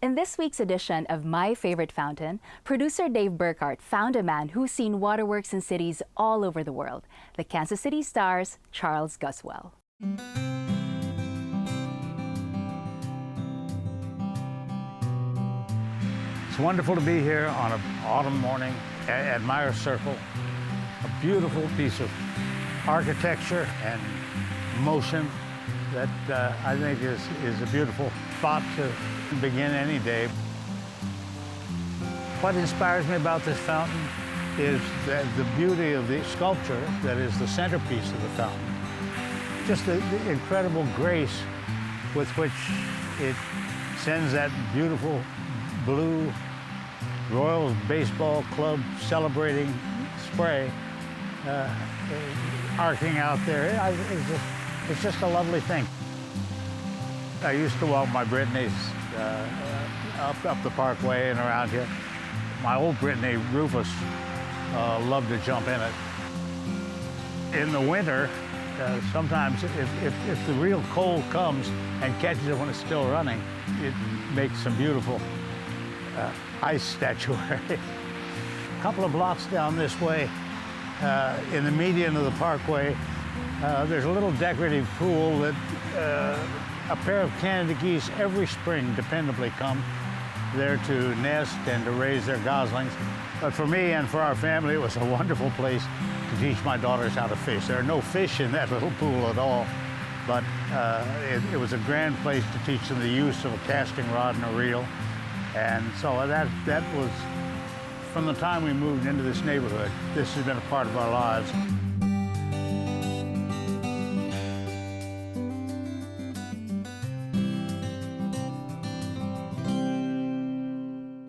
In this week's edition of My Favorite Fountain, producer Dave Burkhart found a man who's seen waterworks in cities all over the world, the Kansas City Star's Charles Guswell. It's wonderful to be here on an autumn morning at Meyer Circle, a beautiful piece of architecture and motion that I think is a beautiful spot to begin any day. What inspires me about this fountain is the beauty of the sculpture that is the centerpiece of the fountain. Just the incredible grace with which it sends that beautiful blue Royals baseball club celebrating spray arcing out there. It's just a lovely thing. I used to walk my Brittany's up the Parkway and around here. My old Brittany, Rufus, loved to jump in it. In the winter, sometimes if the real cold comes and catches it when it's still running, it makes some beautiful ice statuary. A couple of blocks down this way, in the median of the Parkway, there's a little decorative pool that a pair of Canada geese every spring dependably come there to nest and to raise their goslings. But for me and for our family, it was a wonderful place to teach my daughters how to fish. There are no fish in that little pool at all, but it was a grand place to teach them the use of a casting rod and a reel. And so that was, from the time we moved into this neighborhood, this has been a part of our lives.